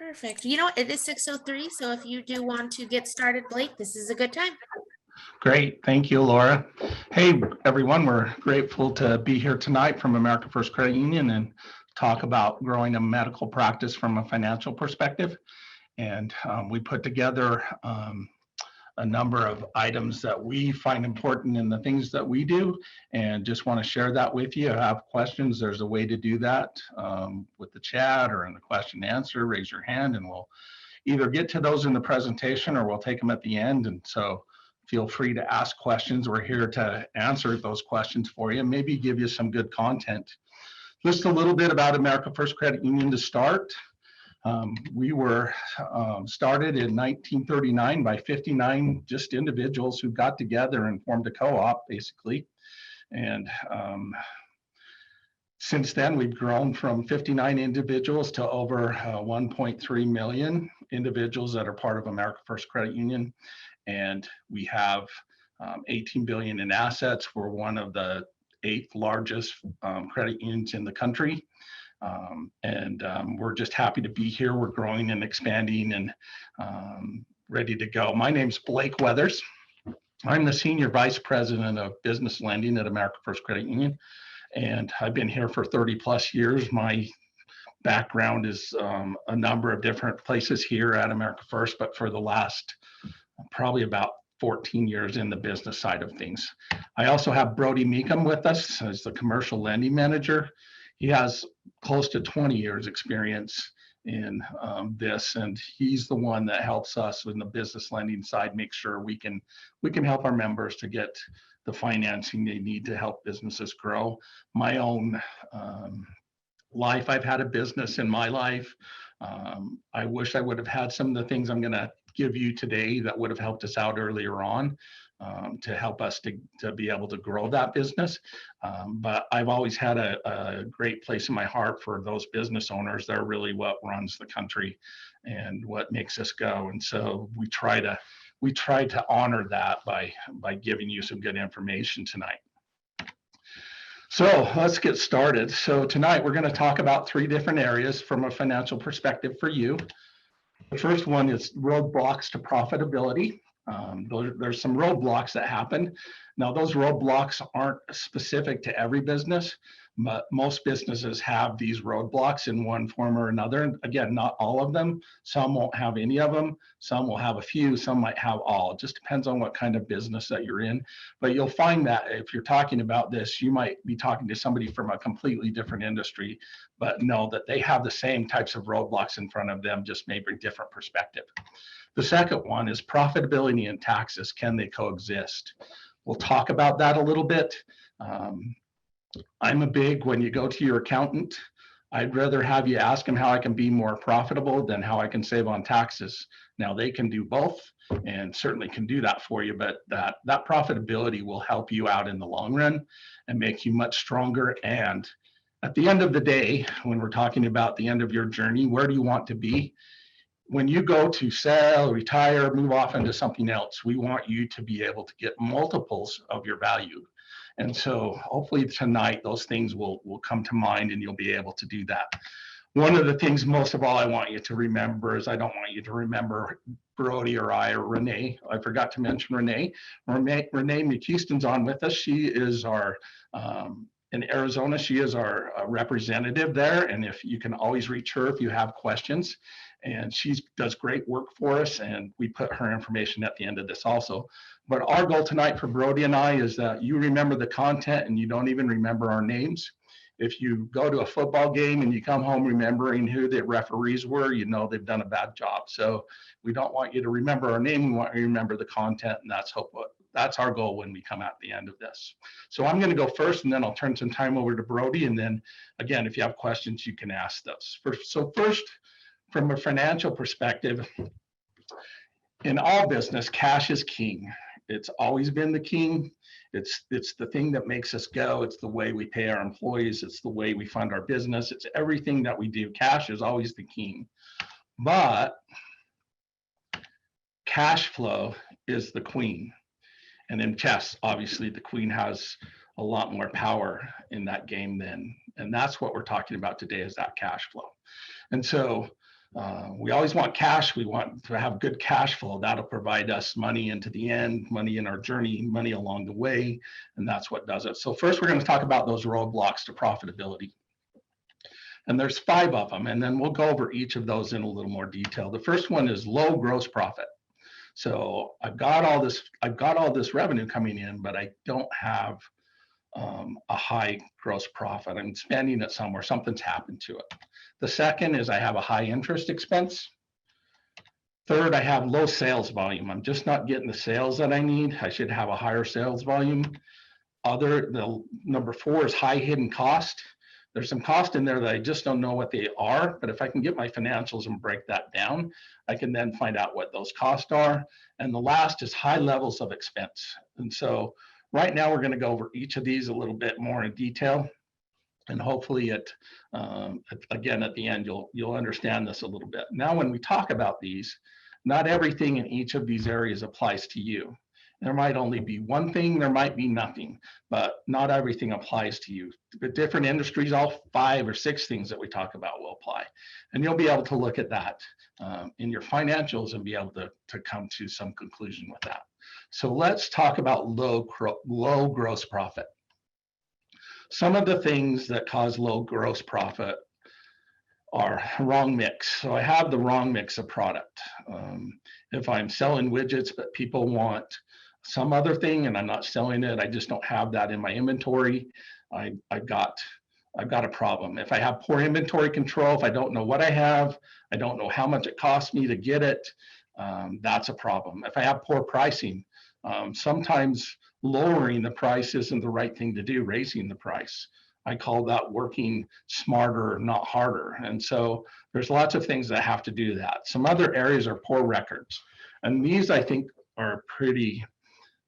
Perfect. You know what? It is 6:03, so if you do want to get started, Blake, this is a good time. Great. Thank you, Laura. Hey, everyone. We're grateful to be here tonight from America First Credit Union and talk about growing a medical practice from a financial perspective. And we put together a number of items that we find important in the things that we do, and just want to share that with you. If you have questions, there's a way to do that with the chat or in the question and answer. Raise your hand and we'll either get to those in the presentation or we'll take them at the end. And so feel free to ask questions. We're here to answer those questions for you, maybe give you some good content. Just a little bit about America First Credit Union to start. We were started in 1939 by 59 just individuals who got together and formed a co-op, basically. And since then, we've grown from 59 individuals to over 1.3 million individuals that are part of America First Credit Union. And we have 18 billion in assets. We're one of the 8th largest credit unions in the country. We're just happy to be here. We're growing and expanding and ready to go. My name's Blake Weathers. I'm the Senior Vice President of Business Lending at America First Credit Union. And I've been here for 30 plus years. My background is a number of different places here at America First, but for the last probably about 14 years in the business side of things. I also have Brody Meekum with us as the commercial lending manager. He has close to 20 years experience in this, and he's the one that helps us in the business lending side make sure we can help our members to get the financing they need to help businesses grow. My own life, I've had a business in my life. I wish I would have had some of the things I'm going to give you today that would have helped us out earlier on to help us to be able to grow that business. But I've always had a great place in my heart for those business owners. They're really what runs the country and what makes us go. And so we try to honor that by giving you some good information tonight. So let's get started. So tonight we're going to talk about 3 different areas from a financial perspective for you. The first one is roadblocks to profitability. There's some roadblocks that happen. Now, those roadblocks aren't specific to every business, but most businesses have these roadblocks in one form or another. And again, not all of them. Some won't have any of them. Some will have a few. Some might have all. It just depends on what kind of business that you're in. But you'll find that if you're talking about this, you might be talking to somebody from a completely different industry, but know that they have the same types of roadblocks in front of them, just maybe a different perspective. The second one is profitability and taxes. Can they coexist? We'll talk about that a little bit. I'm a big, when you go to your accountant, I'd rather have you ask them how I can be more profitable than how I can save on taxes. Now, they can do both and certainly can do that for you, but that profitability will help you out in the long run and make you much stronger. And at the end of the day, when we're talking about the end of your journey, where do you want to be? When you go to sell, retire, move off into something else, we want you to be able to get multiples of your value. And so hopefully tonight, those things will come to mind and you'll be able to do that. One of the things most of all I want you to remember is I don't want you to remember Brody or I or Renee. I forgot to mention Renee. Renee McHouston's on with us. She is our, in Arizona, she is our representative there. And if you can always reach her if you have questions. And she does great work for us, and we put her information at the end of this also. But our goal tonight for Brody and I is that you remember the content and you don't even remember our names. If you go to a football game and you come home remembering who the referees were, you know they've done a bad job. So we don't want you to remember our name. We want you to remember the content, and that's our goal when we come at the end of this. So I'm going to go first, and then I'll turn some time over to Brody. And then again, if you have questions, you can ask those. So first, from a financial perspective, in all business, cash is king. It's always been the king. It's the thing that makes us go. It's the way we pay our employees. It's the way we fund our business. It's everything that we do. Cash is always the king. But cash flow is the queen. And in chess, obviously, the queen has a lot more power in that game then. And that's what we're talking about today, is that cash flow. And so We always want cash. We want to have good cash flow. That'll provide us money into the end, money in our journey, money along the way, and that's what does it. So first, we're going to talk about those roadblocks to profitability. And there's 5 of them, and then we'll go over each of those in a little more detail. The first one is low gross profit. So I've got all this revenue coming in, but I don't have a high gross profit. I'm spending it somewhere, something's happened to it. The second is I have a high interest expense. Third, I have low sales volume. I'm just not getting the sales that I need. I should have a higher sales volume. The number 4 is high hidden cost. There's some cost in there that I just don't know what they are, but if I can get my financials and break that down, I can then find out what those costs are. And the last is high levels of expense. And so right now we're going to go over each of these a little bit more in detail. And hopefully again, at the end, you'll understand this a little bit. Now, when we talk about these, not everything in each of these areas applies to you. There might only be one thing, there might be nothing, but not everything applies to you. But different industries, all 5 or 6 things that we talk about will apply. And you'll be able to look at that in your financials and be able to come to some conclusion with that. So let's talk about low gross profit. Some of the things that cause low gross profit are wrong mix. So I have the wrong mix of product. If I'm selling widgets, but people want some other thing and I'm not selling it, I just don't have that in my inventory, I've got a problem. If I have poor inventory control, if I don't know what I have, I don't know how much it costs me to get it, that's a problem. If I have poor pricing, sometimes lowering the price isn't the right thing to do, raising the price. I call that working smarter, not harder. And so there's lots of things that have to do that. Some other areas are poor records. And these, I think, are pretty,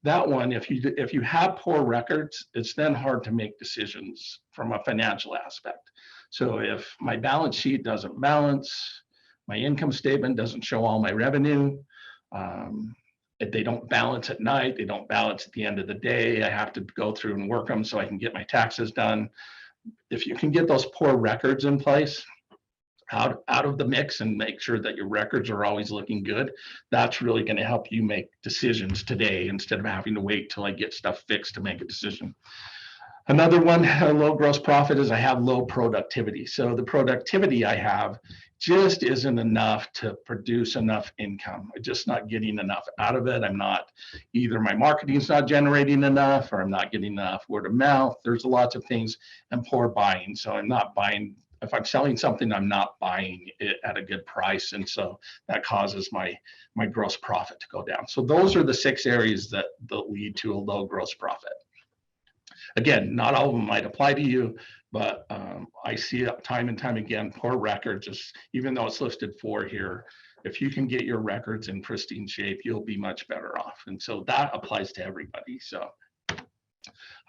that one, if you have poor records, it's then hard to make decisions from a financial aspect. So if my balance sheet doesn't balance, my income statement doesn't show all my revenue, if they don't balance at night, they don't balance at the end of the day, I have to go through and work them so I can get my taxes done. If you can get those poor records in place, out of the mix and make sure that your records are always looking good, that's really going to help you make decisions today instead of having to wait till I get stuff fixed to make a decision. Another one, low gross profit, is I have low productivity. So the productivity I have just isn't enough to produce enough income. I'm just not getting enough out of it. I'm not, either my marketing's not generating enough or I'm not getting enough word of mouth. There's lots of things, and poor buying. So I'm not buying, if I'm selling something, I'm not buying it at a good price. And so that causes my gross profit to go down. So those are the 6 areas that lead to a low gross profit. Again, not all of them might apply to you, but I see it time and time again, poor records, just, even though it's listed 4 here, if you can get your records in pristine shape, you'll be much better off. And so that applies to everybody. So,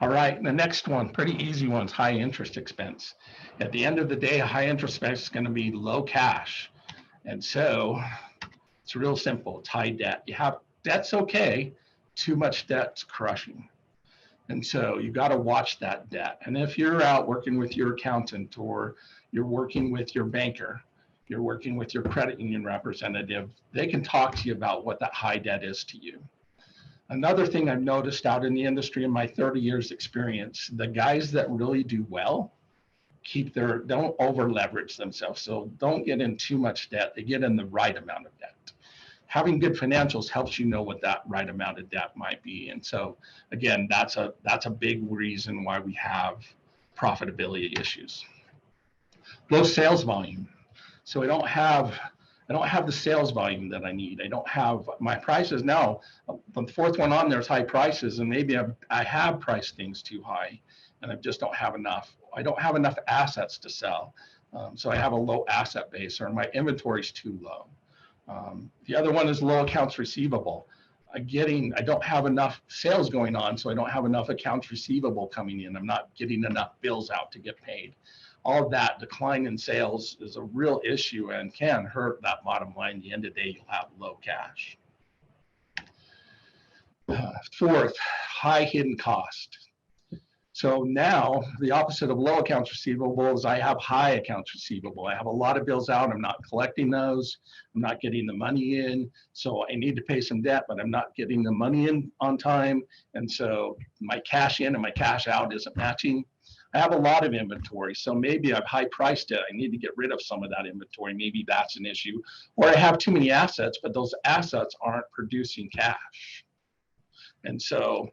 all right, the next one, pretty easy one, is high interest expense. At the end of the day, a high interest expense is going to be low cash. And so it's real simple. It's high debt. You have debt's okay. Too much debt's crushing. And so you got to watch that debt. And if you're out working with your accountant, or you're working with your banker, you're working with your credit union representative, they can talk to you about what that high debt is to you. Another thing I've noticed out in the industry in my 30 years experience, the guys that really do well don't over leverage themselves. So don't get in too much debt. They get in the right amount of debt. Having good financials helps you know what that right amount of debt might be. And so again, that's a big reason why we have profitability issues. Low sales volume. So I don't have the sales volume that I need. I don't have my prices now. The 4th one on there is high prices, and maybe I have priced things too high, and I just don't have enough. I don't have enough assets to sell. So I have a low asset base, or my inventory is too low. The other one is low accounts receivable. I don't have enough sales going on, so I don't have enough accounts receivable coming in. I'm not getting enough bills out to get paid. All of that decline in sales is a real issue and can hurt that bottom line. At the end of the day, you'll have low cash. 4th, high hidden cost. So now the opposite of low accounts receivable is I have high accounts receivable. I have a lot of bills out. I'm not collecting those. I'm not getting the money in. So I need to pay some debt, but I'm not getting the money in on time. And so my cash in and my cash out isn't matching. I have a lot of inventory. So maybe I've high priced it. I need to get rid of some of that inventory. Maybe that's an issue. Or I have too many assets, but those assets aren't producing cash. And so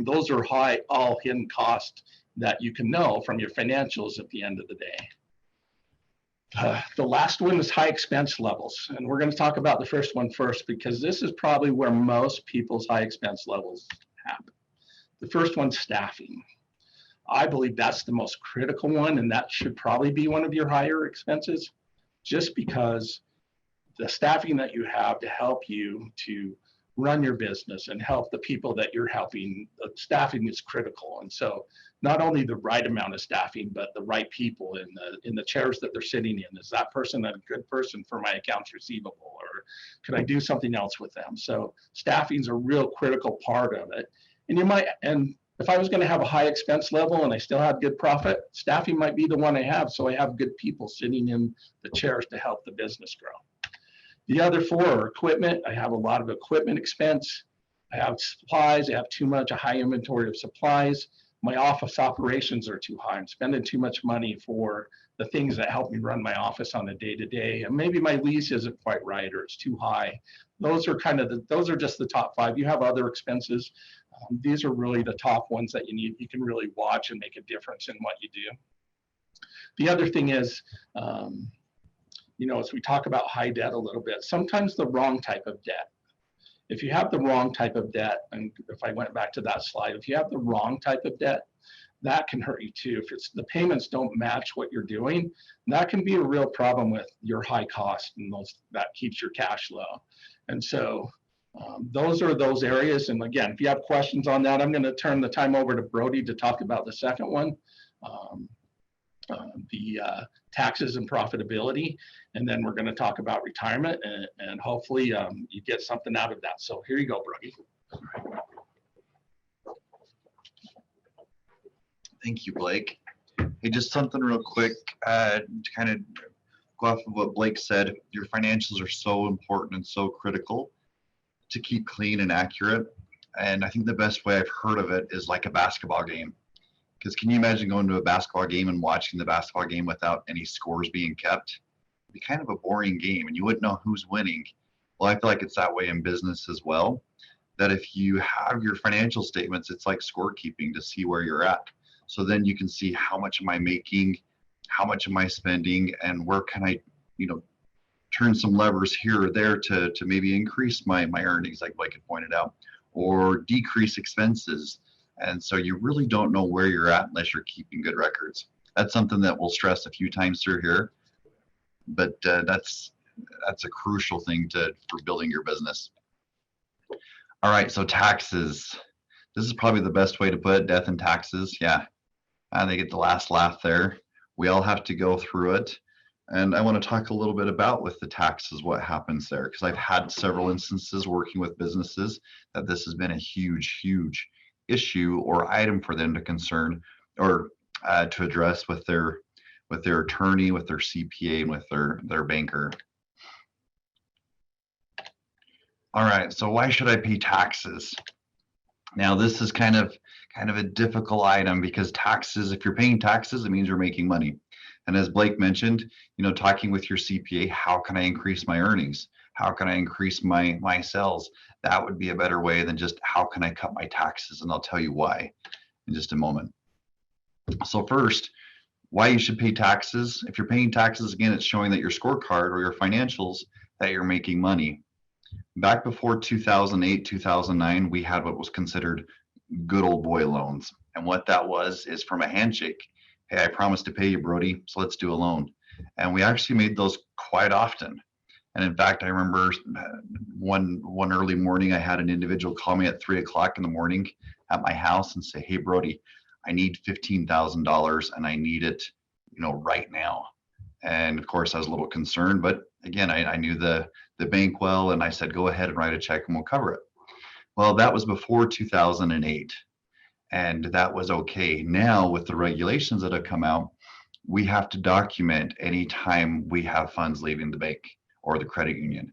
those are high, all hidden costs that you can know from your financials at the end of the day. The last one is high expense levels. And we're going to talk about the first one first, because this is probably where most people's high expense levels happen. The first one's staffing. I believe that's the most critical one, and that should probably be one of your higher expenses, just because the staffing that you have to help you to run your business and help the people that you're helping, the staffing is critical. And so not only the right amount of staffing, but the right people in the chairs that they're sitting in. Is that person a good person for my accounts receivable, or could I do something else with them? So staffing is a real critical part of it. And if I was going to have a high expense level and I still had good profit, staffing might be the one I have. So I have good people sitting in the chairs to help the business grow. The other four are equipment. I have a lot of equipment expense. I have supplies. I have a high inventory of supplies. My office operations are too high. I'm spending too much money for the things that help me run my office on a day-to-day. And maybe my lease isn't quite right, or it's too high. Those are just the top five. You have other expenses. These are really the top ones that you can really watch and make a difference in what you do. The other thing is, as we talk about high debt a little bit, sometimes the wrong type of debt. If you have the wrong type of debt, and if I went back to that slide, if you have the wrong type of debt, that can hurt you too. If the payments don't match what you're doing, that can be a real problem with your high cost, and that keeps your cash low. And so those are those areas. And again, if you have questions on that, I'm going to turn the time over to Brody to talk about the second one. The taxes and profitability, and then we're going to talk about retirement, and hopefully you get something out of that. So here you go, Brody. Thank you, Blake. Hey, just something real quick to kind of go off of what Blake said. Your financials are so important and so critical to keep clean and accurate. And I think the best way I've heard of it is like a basketball game. Because can you imagine going to a basketball game and watching the basketball game without any scores being kept? It'd be kind of a boring game, and you wouldn't know who's winning. Well, I feel like it's that way in business as well, that if you have your financial statements, it's like scorekeeping to see where you're at. So then you can see, how much am I making, how much am I spending, and where can I, turn some levers here or there to maybe increase my earnings, like Blake had pointed out, or decrease expenses. And so you really don't know where you're at unless you're keeping good records. That's something that we'll stress a few times through here, but that's a crucial thing for building your business. All right, so taxes. This is probably the best way to put it, death and taxes. Yeah, they get the last laugh there. We all have to go through it. And I want to talk a little bit about with the taxes, what happens there, because I've had several instances working with businesses that this has been a huge, huge issue or item for them to concern or to address with their attorney, with their CPA, and with their banker. All right, so why should I pay taxes? Now, this is kind of a difficult item, because taxes, if you're paying taxes, it means you're making money. And as Blake mentioned, talking with your CPA, how can I increase my earnings? How can I increase my sales? That would be a better way than just how can I cut my taxes? And I'll tell you why in just a moment. So first, why you should pay taxes. If you're paying taxes, again, it's showing that your scorecard or your financials that you're making money. Back before 2008, 2009, we had what was considered good old boy loans. And what that was is from a handshake. Hey, I promised to pay you, Brody, so let's do a loan. And we actually made those quite often. And in fact, I remember one early morning, I had an individual call me at 3 o'clock in the morning at my house and say, hey, Brody, I need $15,000 and I need it, right now. And of course, I was a little concerned, but again, I knew the bank well, and I said, go ahead and write a check and we'll cover it. Well, that was before 2008. and that was okay. Now with the regulations that have come out, we have to document anytime we have funds leaving the bank or the credit union.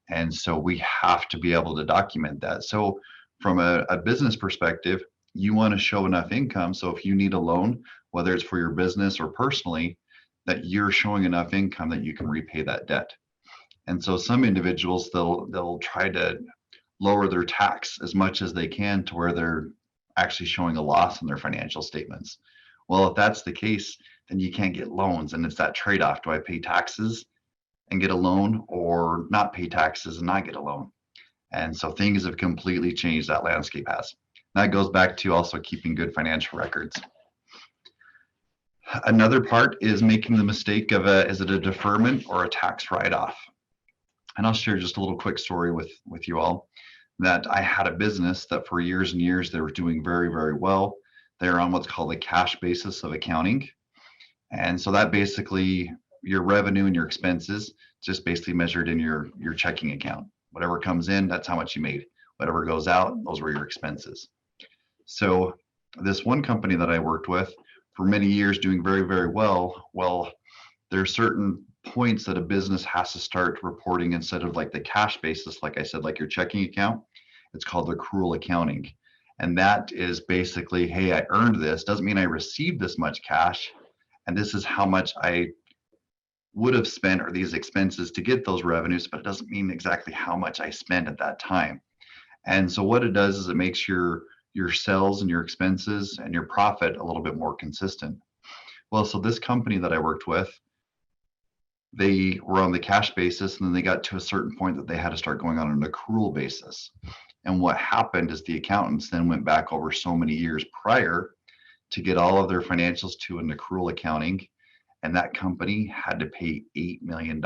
And so we have to be able to document that. So from a business perspective, you want to show enough income. So if you need a loan, whether it's for your business or personally, that you're showing enough income that you can repay that debt. And so some individuals, they'll try to lower their tax as much as they can to where they're actually showing a loss in their financial statements. Well, if that's the case, then you can't get loans. And it's that trade-off. Do I pay taxes and get a loan, or not pay taxes and not get a loan? And so things have completely changed. That landscape has. That goes back to also keeping good financial records. Another part is making the mistake of is it a deferment or a tax write-off? And I'll share just a little quick story with you all, that I had a business that for years and years, they were doing very, very well. They're on what's called the cash basis of accounting. And so that basically, your revenue and your expenses just basically measured in your checking account. Whatever comes in, that's how much you made. Whatever goes out, those were your expenses. So this one company that I worked with for many years doing very, very well, there are certain points that a business has to start reporting instead of like the cash basis, like I said, like your checking account. It's called accrual accounting. And that is basically, hey, I earned this. Doesn't mean I received this much cash. And this is how much I would have spent, or these expenses to get those revenues, but it doesn't mean exactly how much I spent at that time. And so what it does is it makes your sales and your expenses and your profit a little bit more consistent. Well, so this company that I worked with, they were on the cash basis, and then they got to a certain point that they had to start going on an accrual basis. And what happened is the accountants then went back over so many years prior to get all of their financials to an accrual accounting. And that company had to pay $8 million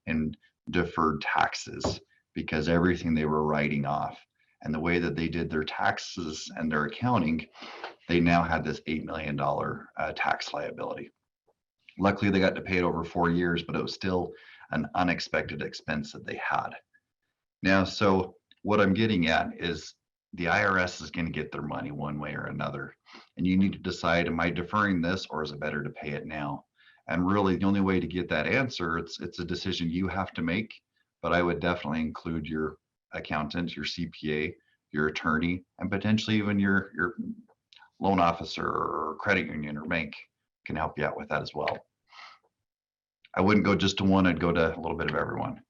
in deferred taxes because everything they were writing off. And the way that they did their taxes and their accounting, they now had this $8 million tax liability. Luckily, they got to pay it over 4 years, but it was still an unexpected expense that they had. Now, so what I'm getting at is the IRS is going to get their money one way or another. And you need to decide, am I deferring this, or is it better to pay it now? And really, the only way to get that answer, it's a decision you have to make. But I would definitely include your accountant, your CPA, your attorney, and potentially even your loan officer or credit union or bank can help you out with that as well. I wouldn't go just to one, I'd go to a little bit of everyone.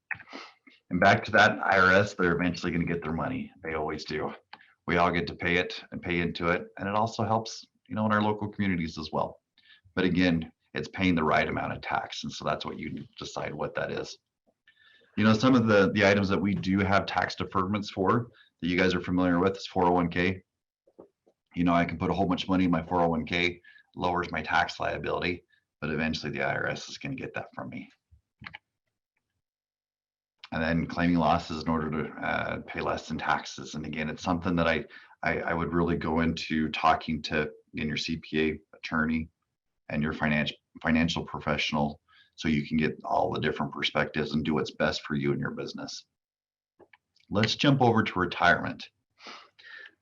And back to that IRS, they're eventually going to get their money. They always do. We all get to pay it and pay into it. And it also helps, in our local communities as well. But again, it's paying the right amount of tax. And so that's what you decide what that is. Some of the items that we do have tax deferments for that you guys are familiar with is 401k. I can put a whole bunch of money in my 401k, lowers my tax liability, but eventually the IRS is going to get that from me. And then claiming losses in order to pay less in taxes. And again, it's something that I would really go into talking to your CPA, attorney, and your financial professional, so you can get all the different perspectives and do what's best for you and your business. Let's jump over to retirement.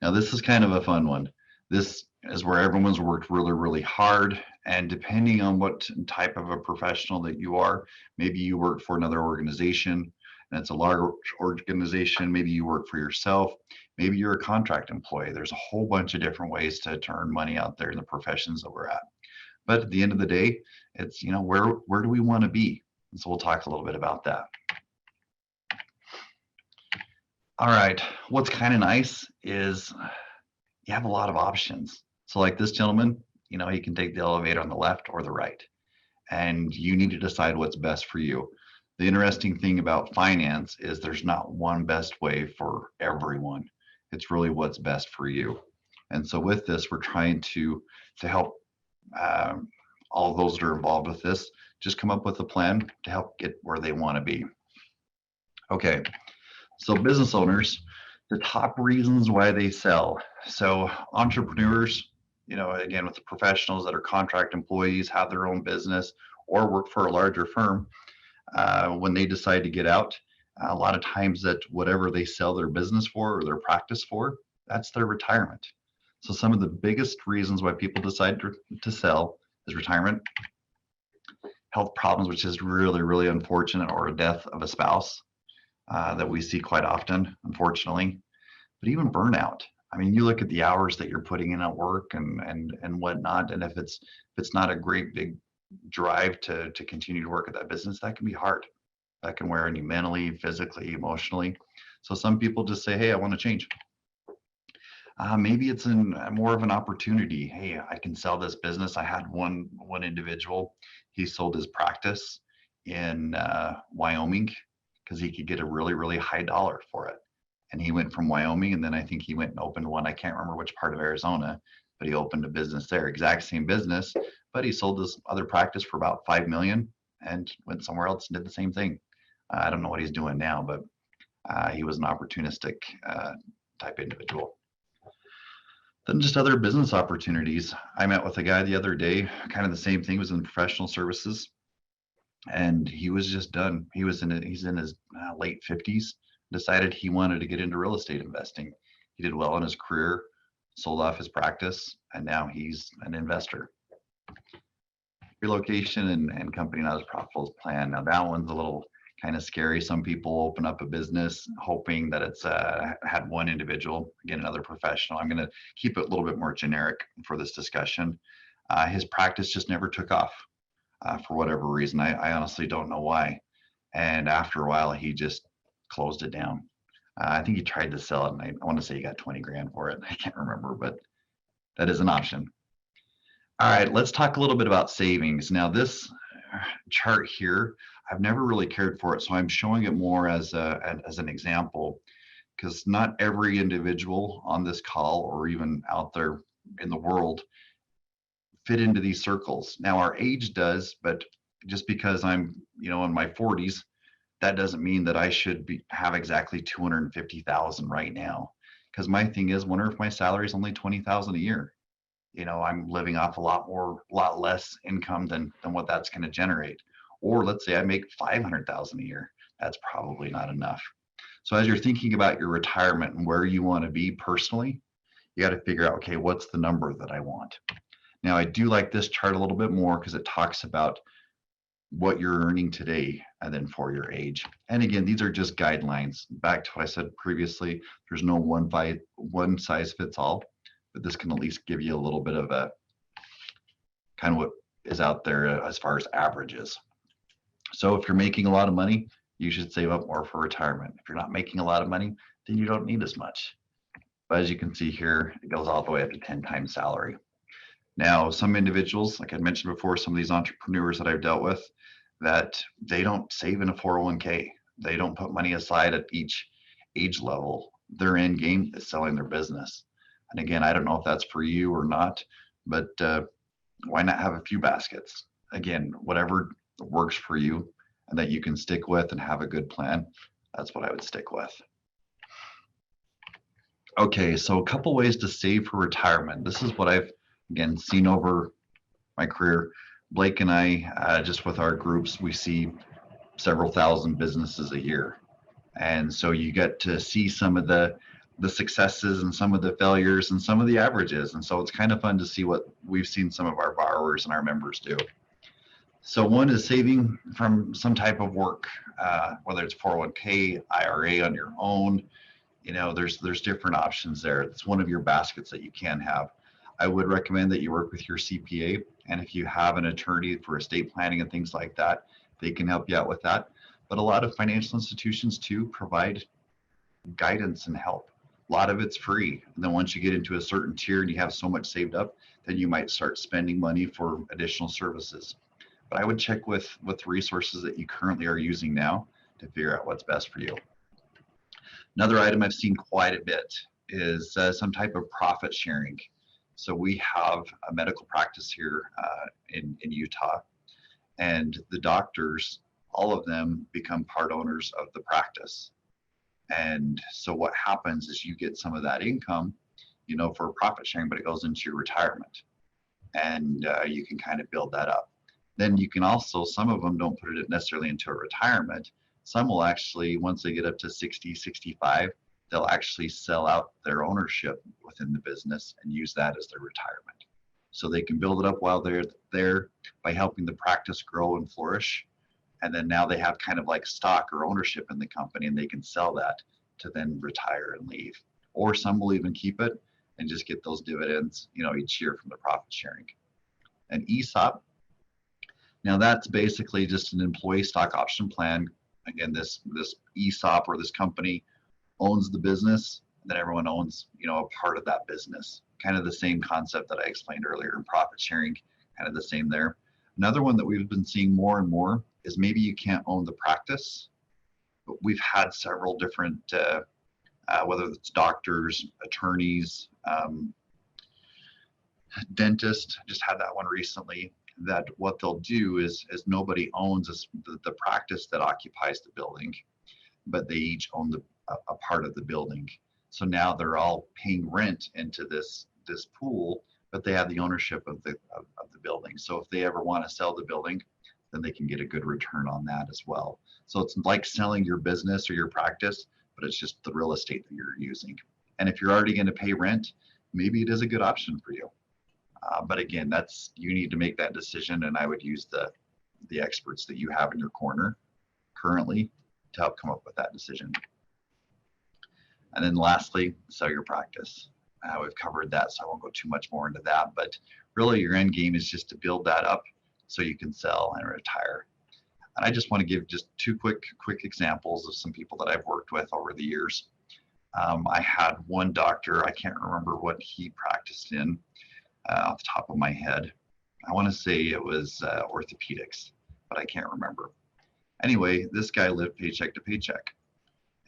Now, this is kind of a fun one. This is where everyone's worked really, really hard. And depending on what type of a professional that you are, maybe you work for another organization and it's a large organization. Maybe you work for yourself. Maybe you're a contract employee. There's a whole bunch of different ways to earn money out there in the professions that we're at. But at the end of the day, it's, where do we want to be? And so we'll talk a little bit about that. All right, what's kind of nice is you have a lot of options. So like this gentleman, he can take the elevator on the left or the right, and you need to decide what's best for you. The interesting thing about finance is there's not one best way for everyone. It's really what's best for you. And so with this, we're trying to help all those that are involved with this just come up with a plan to help get where they want to be. Okay, so business owners, the top reasons why they sell. So entrepreneurs, again, with the professionals that are contract employees, have their own business or work for a larger firm, when they decide to get out, a lot of times that whatever they sell their business for or their practice for, that's their retirement. So some of the biggest reasons why people decide to sell is retirement, health problems, which is really, really unfortunate, or a death of a spouse that we see quite often, unfortunately, but even burnout. I mean, you look at the hours that you're putting in at work and whatnot, and if it's not a great big drive to continue to work at that business, that can be hard. That can wear on you mentally, physically, emotionally. So some people just say, hey, I want to change. Maybe it's in more of an opportunity. Hey, I can sell this business. I had one individual, he sold his practice in Wyoming because he could get a really, really high dollar for it. And he went from Wyoming, and then I think he went and opened one. I can't remember which part of Arizona, but he opened a business there, exact same business, but he sold this other practice for about 5 million and went somewhere else and did the same thing. I don't know what he's doing now, but he was an opportunistic type individual. Then just other business opportunities. I met with a guy the other day, kind of the same thing, was in professional services, and he was just done. He's in his late 50s, decided he wanted to get into real estate investing. He did well in his career, sold off his practice, and now he's an investor. Relocation and company not as profitable as planned. Now that one's a little kind of scary. Some people open up a business hoping that it's had one individual, again, another professional. I'm going to keep it a little bit more generic for this discussion. His practice just never took off for whatever reason. I honestly don't know why. And after a while, he just closed it down. I think he tried to sell it, and I want to say he got 20 grand for it. I can't remember, but that is an option. All right, let's talk a little bit about savings. Now this chart here, I've never really cared for it, so I'm showing it more as an example, because not every individual on this call or even out there in the world fit into these circles. Now our age does, but just because I'm in my 40s, that doesn't mean that I should have exactly 250,000 right now. Because my thing is, wonder if my salary is only 20,000 a year. I'm living off a lot less income than what that's going to generate. Or let's say I make 500,000 a year. That's probably not enough. So as you're thinking about your retirement and where you want to be personally, you got to figure out, okay, what's the number that I want? Now I do like this chart a little bit more because it talks about what you're earning today and then for your age. And again, these are just guidelines. Back to what I said previously, there's no one size fits all, but this can at least give you a little bit of a kind of what is out there as far as averages. So if you're making a lot of money, you should save up more for retirement. If you're not making a lot of money, then you don't need as much. But as you can see here, it goes all the way up to 10 times salary. Now, some individuals, like I mentioned before, some of these entrepreneurs that I've dealt with, that they don't save in a 401k. They don't put money aside at each age level. Their end game is selling their business. And again, I don't know if that's for you or not, but why not have a few baskets? Again, whatever works for you and that you can stick with and have a good plan, that's what I would stick with. Okay, so a couple ways to save for retirement. This is what I've, again, seen over my career. Blake and I, just with our groups, we see several thousand businesses a year. And so you get to see some of the successes and some of the failures and some of the averages. And so it's kind of fun to see what we've seen some of our borrowers and our members do. So one is saving from some type of work, whether it's 401k, IRA on your own. There's different options there. It's one of your baskets that you can have. I would recommend that you work with your CPA. And if you have an attorney for estate planning and things like that, they can help you out with that. But a lot of financial institutions too provide guidance and help. A lot of it's free. And then once you get into a certain tier and you have so much saved up, then you might start spending money for additional services. But I would check with resources that you currently are using now to figure out what's best for you. Another item I've seen quite a bit is some type of profit sharing. So we have a medical practice here in Utah, and the doctors, all of them become part owners of the practice. And so what happens is you get some of that income, for profit sharing, but it goes into your retirement, and you can kind of build that up. Then you can also, some of them don't put it necessarily into a retirement. Some will actually, once they get up to 60, 65, they'll actually sell out their ownership within the business and use that as their retirement. So they can build it up while they're there by helping the practice grow and flourish. And then now they have kind of like stock or ownership in the company, and they can sell that to then retire and leave. Or some will even keep it and just get those dividends, each year from the profit sharing. An ESOP, now that's basically just an employee stock option plan. Again, this ESOP or this company owns the business, and then everyone owns, a part of that business. Kind of the same concept that I explained earlier in profit sharing, kind of the same there. Another one that we've been seeing more and more is maybe you can't own the practice, but we've had several different, whether it's doctors, attorneys, dentists, just had that one recently, that what they'll do is nobody owns the practice that occupies the building, but they each own a part of the building. So now they're all paying rent into this pool, but they have the ownership of the building. So if they ever want to sell the building, then they can get a good return on that as well. So it's like selling your business or your practice, but it's just the real estate that you're using. And if you're already going to pay rent, maybe it is a good option for you. But again, you need to make that decision, and I would use the experts that you have in your corner currently to help come up with that decision. And then lastly, sell your practice. We've covered that, so I won't go too much more into that, but really your end game is just to build that up so you can sell and retire. And I just want to give just two quick examples of some people that I've worked with over the years. I had one doctor, I can't remember what he practiced in off the top of my head. I want to say it was orthopedics, but I can't remember. Anyway, this guy lived paycheck to paycheck.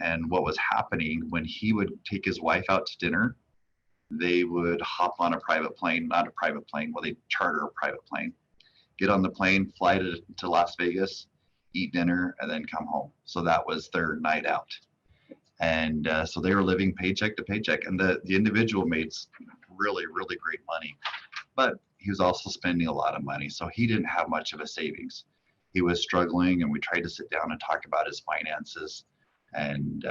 And what was happening when he would take his wife out to dinner, they would hop on a private plane, not a private plane, well, they'd charter a private plane, get on the plane, fly to Las Vegas, eat dinner, and then come home. So that was their night out. And so they were living paycheck to paycheck. And the individual made really, really great money. But he was also spending a lot of money. So he didn't have much of a savings. He was struggling, and we tried to sit down and talk about his finances. And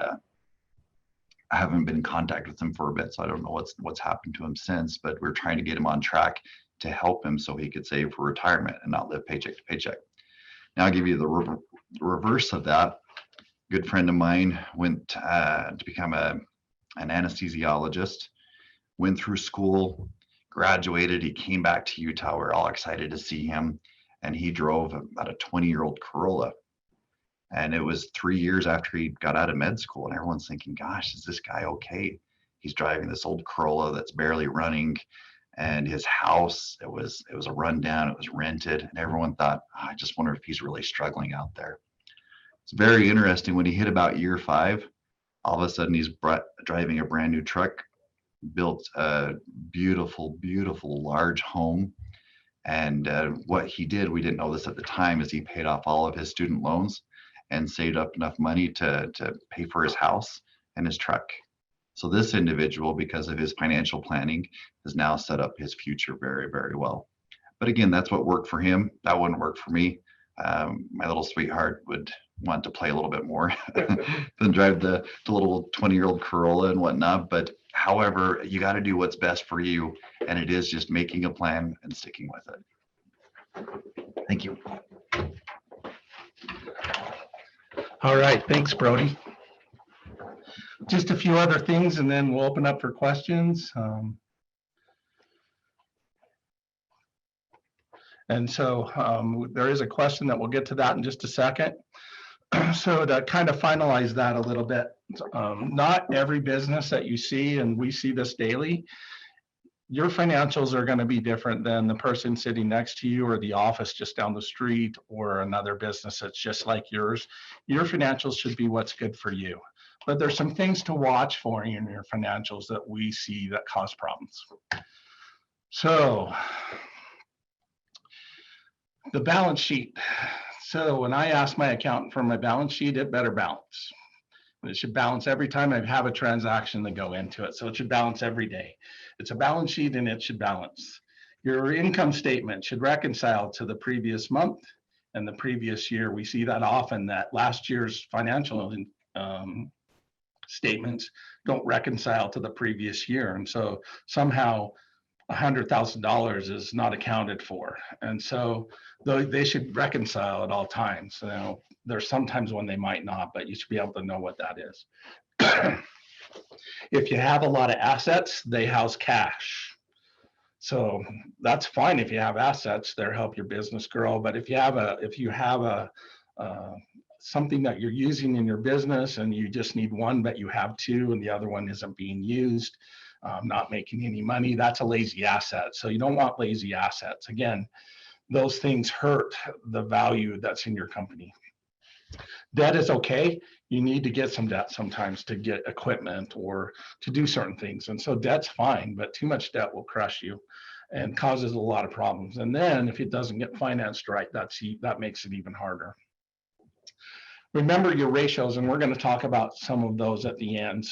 I haven't been in contact with him for a bit, so I don't know what's happened to him since, but we're trying to get him on track to help him so he could save for retirement and not live paycheck to paycheck. Now I'll give you the reverse of that. A good friend of mine went to become an anesthesiologist, went through school, graduated. He came back to Utah. We're all excited to see him, and he drove about a 20-year-old Corolla. And it was 3 years after he got out of med school, and everyone's thinking, gosh, is this guy okay? He's driving this old Corolla that's barely running, and his house, it was a rundown, it was rented, and everyone thought, I just wonder if he's really struggling out there. It's very interesting. When he hit about year 5, all of a sudden he's driving a brand new truck, built a beautiful, beautiful large home. And what he did, we didn't know this at the time, is he paid off all of his student loans and saved up enough money to pay for his house and his truck. So this individual, because of his financial planning, has now set up his future very, very well. But again, that's what worked for him. That wouldn't work for me. My little sweetheart would want to play a little bit more than drive the little 20-year-old Corolla and whatnot. But however, you got to do what's best for you. And it is just making a plan and sticking with it. Thank you. All right, thanks, Brody. Just a few other things, and then we'll open up for questions. And so there is a question that we'll get to that in just a second. So to kind of finalize that a little bit, not every business that you see, and we see this daily, your financials are going to be different than the person sitting next to you or the office just down the street or another business that's just like yours. Your financials should be what's good for you. But there's some things to watch for in your financials that we see that cause problems. So the balance sheet. So when I ask my accountant for my balance sheet, it better balance. It should balance every time I have a transaction that go into it. So it should balance every day. It's a balance sheet, and it should balance. Your income statement should reconcile to the previous month and the previous year. We see that often, that last year's financial statements don't reconcile to the previous year. And so somehow $100,000 is not accounted for. And so they should reconcile at all times. So there's sometimes when they might not, but you should be able to know what that is. If you have a lot of assets, they house cash. So that's fine if you have assets, they'll help your business grow. But if you have something that you're using in your business and you just need one, but you have two and the other one isn't being used, not making any money, that's a lazy asset. So you don't want lazy assets. Again, those things hurt the value that's in your company. Debt is okay. You need to get some debt sometimes to get equipment or to do certain things. And so debt's fine, but too much debt will crush you and causes a lot of problems. And then if it doesn't get financed right, that makes it even harder. Remember your ratios, and we're going to talk about some of those at the end.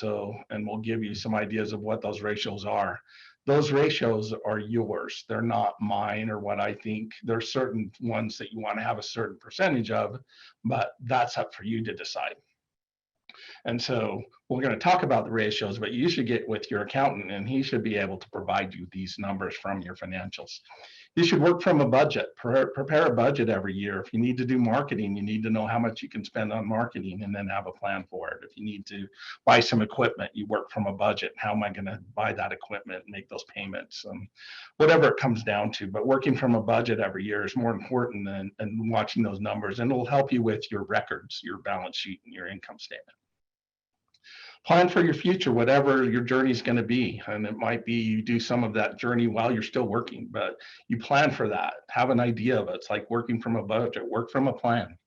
And we'll give you some ideas of what those ratios are. Those ratios are yours. They're not mine or what I think. There's certain ones that you want to have a certain percentage of, but that's up for you to decide. And so we're going to talk about the ratios, but you should get with your accountant and he should be able to provide you these numbers from your financials. You should work from a budget, prepare a budget every year. If you need to do marketing, you need to know how much you can spend on marketing and then have a plan for it. If you need to buy some equipment, you work from a budget. How am I going to buy that equipment and make those payments? Whatever it comes down to, but working from a budget every year is more important than watching those numbers, and it'll help you with your records, your balance sheet, and your income statement. Plan for your future, whatever your journey is going to be. And it might be you do some of that journey while you're still working, but you plan for that. Have an idea of it. It's like working from a budget, work from a plan.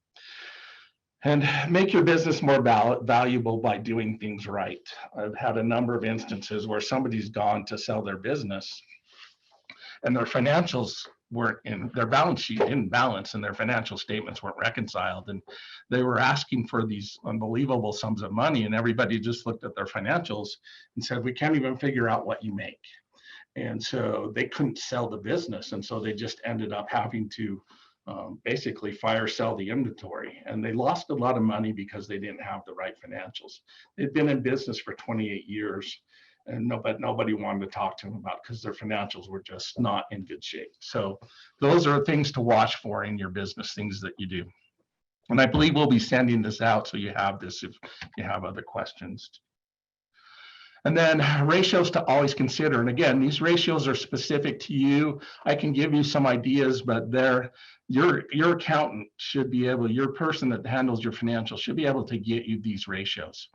And make your business more valuable by doing things right. I've had a number of instances where somebody's gone to sell their business and their financials weren't in their balance sheet, in balance, and their financial statements weren't reconciled. And they were asking for these unbelievable sums of money, and everybody just looked at their financials and said, we can't even figure out what you make. And so they couldn't sell the business. And so they just ended up having to basically fire sell the inventory. And they lost a lot of money because they didn't have the right financials. They'd been in business for 28 years. And nobody wanted to talk to them about because their financials were just not in good shape. So those are things to watch for in your business, things that you do. And I believe we'll be sending this out so you have this if you have other questions. And then ratios to always consider. And again, these ratios are specific to you. I can give you some ideas, but your accountant should be able, your person that handles your financials should be able to get you these ratios.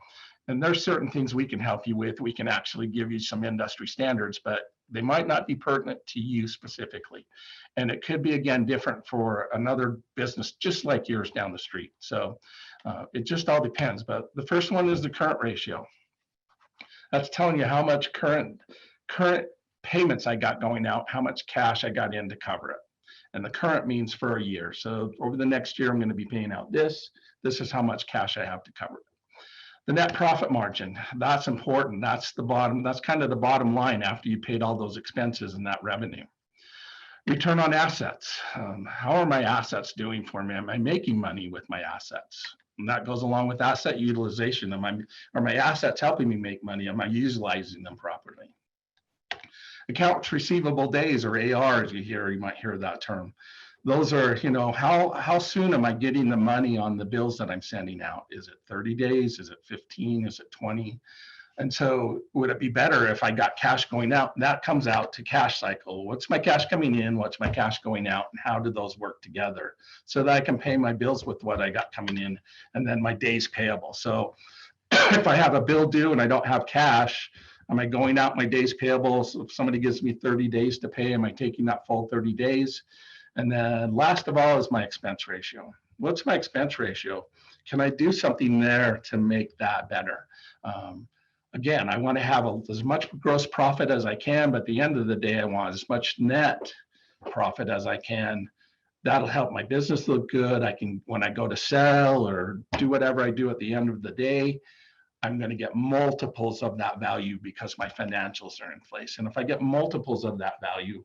And there's certain things we can help you with. We can actually give you some industry standards, but they might not be pertinent to you specifically. And it could be, again, different for another business just like yours down the street. So it just all depends. But the first one is the current ratio. That's telling you how much current payments I got going out, how much cash I got in to cover it. And the current means for a year. So over the next year, I'm going to be paying out this. This is how much cash I have to cover it. The net profit margin, that's important. That's the bottom, that's kind of the bottom line after you paid all those expenses and that revenue. Return on assets. How are my assets doing for me? Am I making money with my assets? And that goes along with asset utilization. Are my assets helping me make money? Am I utilizing them properly? Accounts receivable days, or AR, as you might hear that term. Those are, how soon am I getting the money on the bills that I'm sending out? Is it 30 days? Is it 15? Is it 20? And so would it be better if I got cash going out? That comes out to cash cycle. What's my cash coming in? What's my cash going out? And how do those work together so that I can pay my bills with what I got coming in and then my days payable? So if I have a bill due and I don't have cash, am I going out my days payable? So if somebody gives me 30 days to pay, am I taking that full 30 days? And then last of all is my expense ratio. What's my expense ratio? Can I do something there to make that better? Again, I want to have as much gross profit as I can, but at the end of the day, I want as much net profit as I can. That'll help my business look good. I can, when I go to sell or do whatever I do at the end of the day, I'm going to get multiples of that value because my financials are in place. And if I get multiples of that value,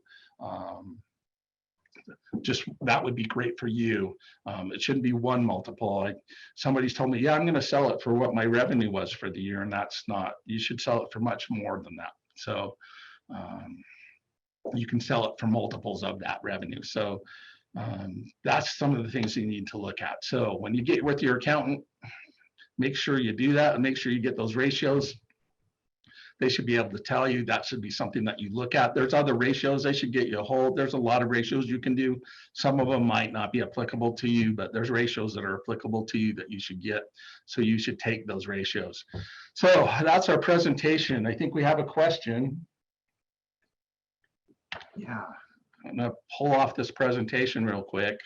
just that would be great for you. It shouldn't be one multiple. Somebody's told me, yeah, I'm going to sell it for what my revenue was for the year, and that's not. You should sell it for much more than that. So you can sell it for multiples of that revenue. So that's some of the things you need to look at. So when you get with your accountant, make sure you do that and make sure you get those ratios. They should be able to tell you. That should be something that you look at. There's other ratios they should get you a hold. There's a lot of ratios you can do. Some of them might not be applicable to you, but there's ratios that are applicable to you that you should get. So you should take those ratios. So that's our presentation. I think we have a question. Yeah, I'm gonna pull off this presentation real quick.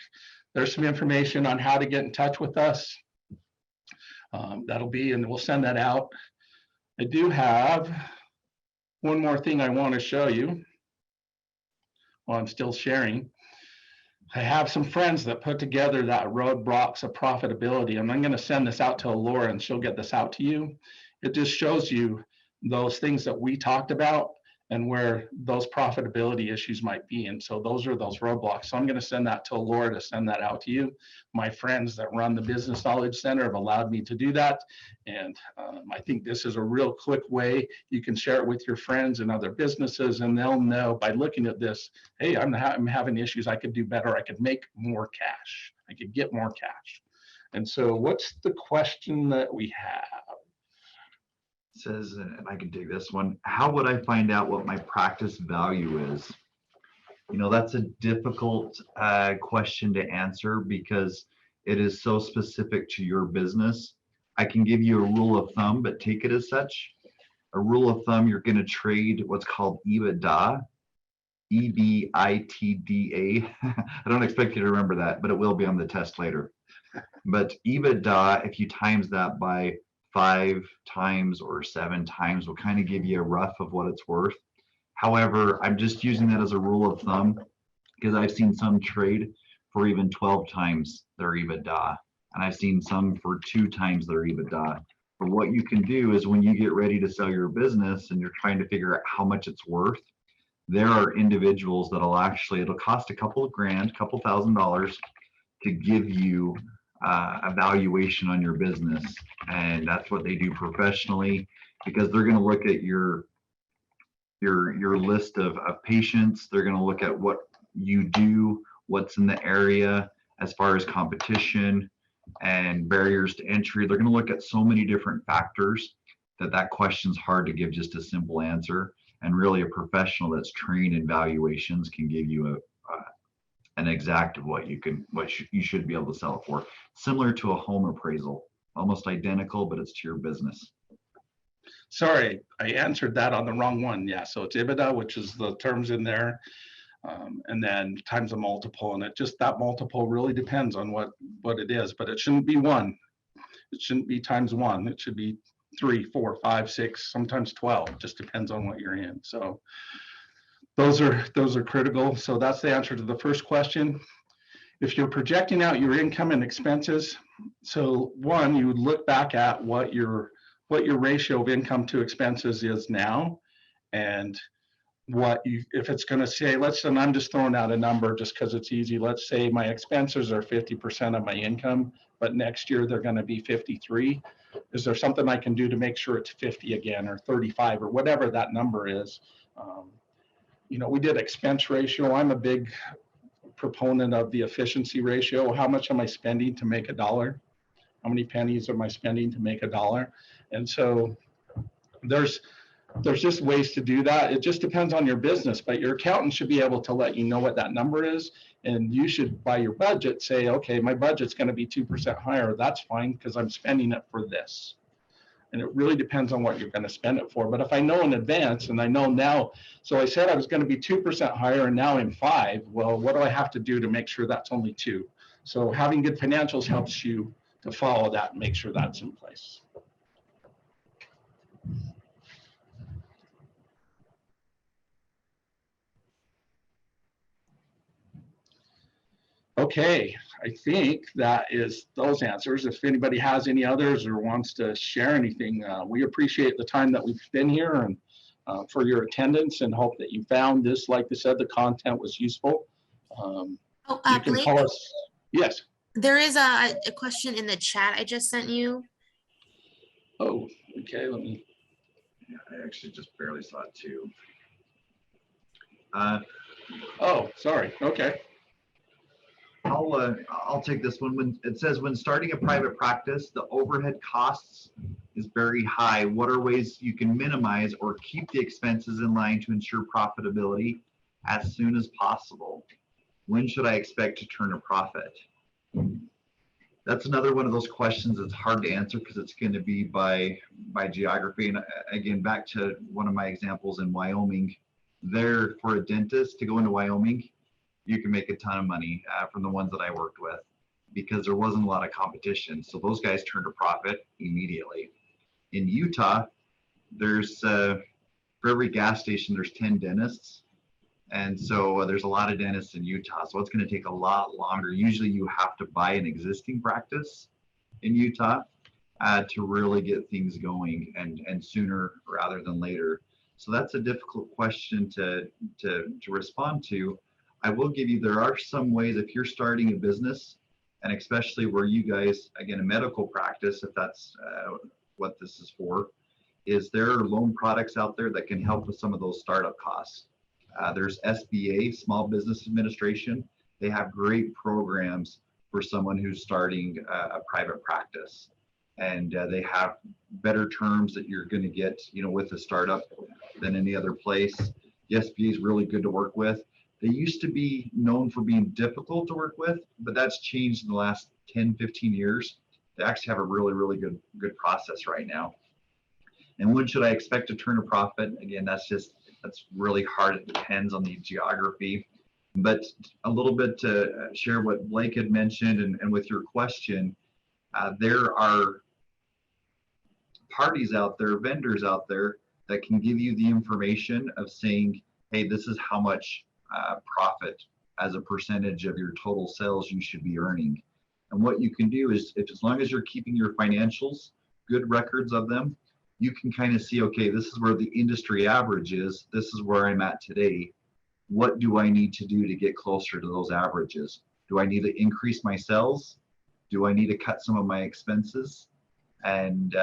There's some information on how to get in touch with us. That'll be, and we'll send that out. I do have one more thing I want to show you while I'm still sharing. I have some friends that put together that roadblocks of profitability, and I'm going to send this out to Laura and she'll get this out to you. It just shows you those things that we talked about and where those profitability issues might be. And so those are those roadblocks. So I'm going to send that to Laura to send that out to you. My friends that run the Business Knowledge Center have allowed me to do that. And I think this is a real quick way you can share it with your friends and other businesses, and they'll know by looking at this, hey, I'm having issues. I could do better. I could make more cash. I could get more cash. And so what's the question that we have? Says, and I can take this one, how would I find out what my practice value is? You know, that's a difficult question to answer because it is so specific to your business. I can give you a rule of thumb, but take it as such. A rule of thumb, you're going to trade what's called EBITDA, EBITDA. I don't expect you to remember that, but it will be on the test later. But EBITDA, if you times that by 5 times or 7 times, will kind of give you a rough of what it's worth. However, I'm just using that as a rule of thumb because I've seen some trade for even 12 times their EBITDA, and I've seen some for 2 times their EBITDA. But what you can do is when you get ready to sell your business and you're trying to figure out how much it's worth, there are individuals that'll actually, it'll cost a couple of grand, couple $1,000 to give you a valuation on your business. And that's what they do professionally, because they're going to look at your list of patients. They're going to look at what you do, what's in the area as far as competition and barriers to entry. They're going to look at so many different factors that question's hard to give just a simple answer. And really a professional that's trained in valuations can give you an exact of what you should be able to sell it for. Similar to a home appraisal, almost identical, but it's to your business. Sorry, I answered that on the wrong one. Yeah, so it's EBITDA, which is the terms in there, and then times a multiple, and it just, that multiple really depends on what it is, but it shouldn't be 1. It shouldn't be times 1. It should be 3, 4, 5, 6, sometimes 12. Just depends on what you're in. So those are critical. So that's the answer to the first question. If you're projecting out your income and expenses, so one, you would look back at what your ratio of income to expenses is now, and if it's going to say, and I'm just throwing out a number just because it's easy. Let's say my expenses are 50% of my income, but next year they're going to be 53. Is there something I can do to make sure it's 50 again, or 35, or whatever that number is? You know, we did expense ratio. I'm a big proponent of the efficiency ratio. How much am I spending to make $1? How many pennies am I spending to make $1? And so there's just ways to do that. It just depends on your business, but your accountant should be able to let you know what that number is. And you should, by your budget, say, okay, my budget's going to be 2% higher. That's fine because I'm spending it for this. And it really depends on what you're going to spend it for. But if I know in advance and I know now, so I said I was going to be 2% higher and now I'm 5. Well, what do I have to do to make sure that's only 2? So having good financials helps you to follow that and make sure that's in place. Okay, I think that is those answers. If anybody has any others or wants to share anything, we appreciate the time that we've been here and for your attendance, and hope that you found this, like I said, the content was useful. Oh, You can Blake, call us. Yes. there is a question in the chat I just sent you. Oh, okay. Let me. Yeah, I actually just barely saw it too. Oh, sorry. Okay. I'll take this one. When it says when starting a private practice, the overhead costs is very high. What are ways you can minimize or keep the expenses in line to ensure profitability as soon as possible? When should I expect to turn a profit? That's another one of those questions that's hard to answer because it's going to be by geography. And again, back to one of my examples in Wyoming, there for a dentist to go into Wyoming, you can make a ton of money from the ones that I worked with because there wasn't a lot of competition. So those guys turned a profit immediately. In Utah, there's for every gas station, there's 10 dentists. And so there's a lot of dentists in Utah. So it's going to take a lot longer. Usually you have to buy an existing practice in Utah to really get things going and sooner rather than later. So that's a difficult question to respond to. I will give you, there are some ways if you're starting a business, and especially where you guys, again, a medical practice, if that's what this is for, is there are loan products out there that can help with some of those startup costs. There's SBA, Small Business Administration. They have great programs for someone who's starting a private practice. And they have better terms that you're going to get, with a startup than any other place. The SBA is really good to work with. They used to be known for being difficult to work with, but that's changed in the last 10, 15 years. They actually have a really, really good process right now. And when should I expect to turn a profit? Again, that's really hard. It depends on the geography. But a little bit to share what Blake had mentioned and with your question, there are parties out there, vendors out there that can give you the information of saying, hey, this is how much profit as a percentage of your total sales you should be earning. And what you can do is, as long as you're keeping your financials, good records of them, you can kind of see, okay, this is where the industry average is. This is where I'm at today. What do I need to do to get closer to those averages? Do I need to increase my sales? Do I need to cut some of my expenses? And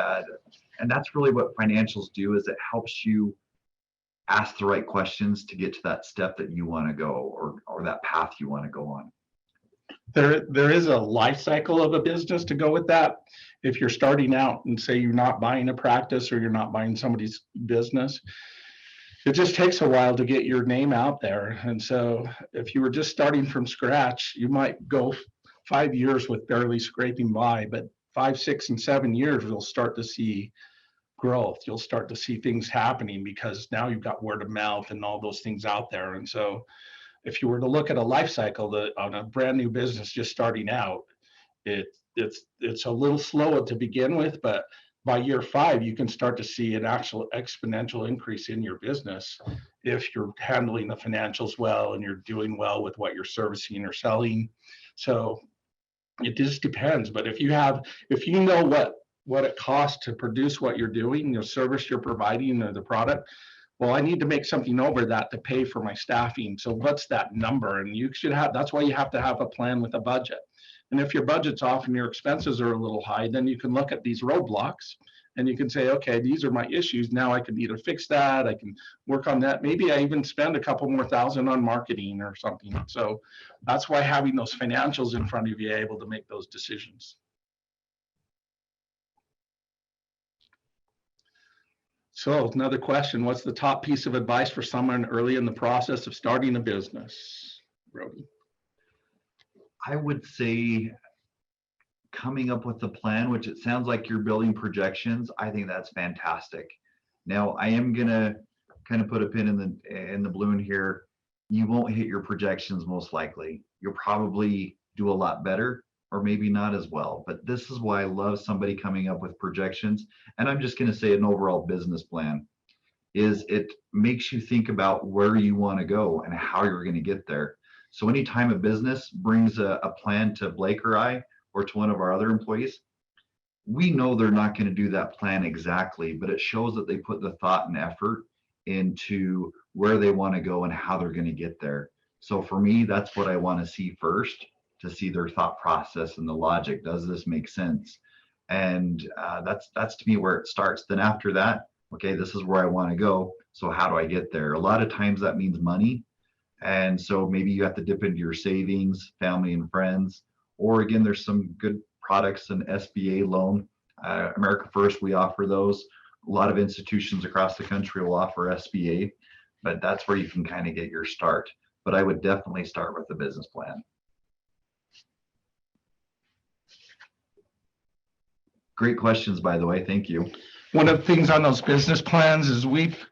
that's really what financials do, is it helps you ask the right questions to get to that step that you want to go, or that path you want to go on. There is a life cycle of a business to go with that. If you're starting out and say you're not buying a practice or you're not buying somebody's business, it just takes a while to get your name out there. And so if you were just starting from scratch, you might go 5 years with barely scraping by, but 5, 6, and 7 years, you'll start to see growth. You'll start to see things happening because now you've got word of mouth and all those things out there. And so if you were to look at a life cycle on a brand new business just starting out, it's a little slow to begin with, but by year 5, you can start to see an actual exponential increase in your business if you're handling the financials well and you're doing well with what you're servicing or selling. So it just depends. But if you know what it costs to produce what you're doing, the service you're providing, or the product, well, I need to make something over that to pay for my staffing. So what's that number? And that's why you have to have a plan with a budget. And if your budget's off and your expenses are a little high, then you can look at these roadblocks and you can say, okay, these are my issues. Now I can either fix that, I can work on that. Maybe I even spend a couple more thousand on marketing or something. So that's why having those financials in front of you, able to make those decisions. So another question, what's the top piece of advice for someone early in the process of starting a business? Brody. I would say coming up with a plan, which it sounds like you're building projections. I think that's fantastic. Now I am gonna kind of put a pin in the balloon here. You won't hit your projections most likely. You'll probably do a lot better, or maybe not as well. But this is why I love somebody coming up with projections. And I'm just going to say an overall business plan is it makes you think about where you want to go and how you're going to get there. So anytime a business brings a plan to Blake or I, or to one of our other employees, we know they're not going to do that plan exactly, but it shows that they put the thought and effort into where they want to go and how they're going to get there. So for me, that's what I want to see first, to see their thought process and the logic. Does this make sense? And that's to me where it starts. Then after that, okay, this is where I want to go. So how do I get there? A lot of times that means money. And so maybe you have to dip into your savings, family and friends, or again, there's some good products, an SBA loan. America First, we offer those. A lot of institutions across the country will offer SBA, but that's where you can kind of get your start. But I would definitely start with the business plan. Great questions, by the way. Thank you. One of the things on those business plans is we've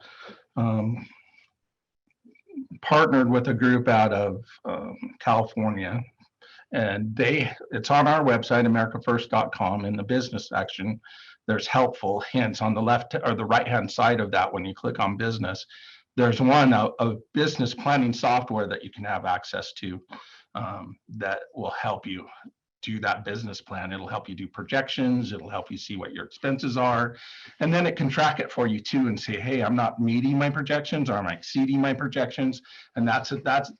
partnered with a group out of California, and it's on our website, americafirst.com. In the business section, there's helpful hints on the left or the right hand side of that. When you click on business, there's one of business planning software that you can have access to that will help you do that business plan. It'll help you do projections. It'll help you see what your expenses are. And then it can track it for you too and say, hey, I'm not meeting my projections or I'm exceeding my projections. And that's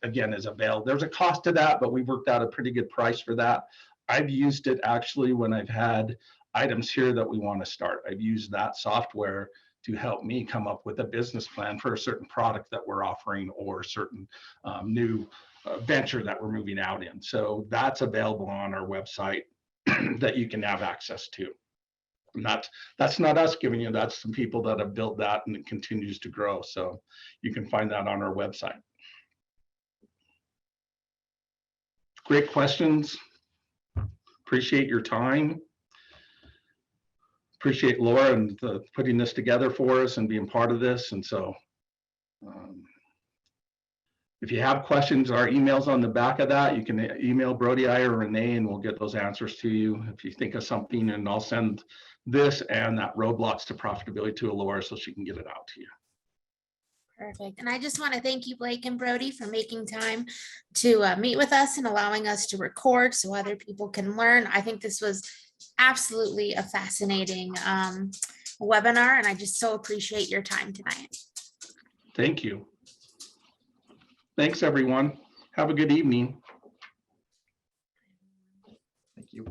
again is available. There's a cost to that, but we've worked out a pretty good price for that. I've used it actually when I've had items here that we want to start. I've used that software to help me come up with a business plan for a certain product that we're offering or certain new venture that we're moving out in. So that's available on our website that you can have access to. And that's not us giving you, that's some people that have built that and it continues to grow. So you can find that on our website. Great questions. Appreciate your time. Appreciate Laura and putting this together for us and being part of this. And so if you have questions, our email's on the back of that. You can email Brody, I, or Renee, and we'll get those answers to you. If you think of something, and I'll send this and that roadblocks to profitability to Laura so she can get it out to you. Perfect. And I just want to thank you, Blake and Brody, for making time to meet with us and allowing us to record so other people can learn. I think this was absolutely a fascinating webinar, and I just so appreciate your time tonight. Thank you. Thanks, everyone. Have a good evening. Thank you.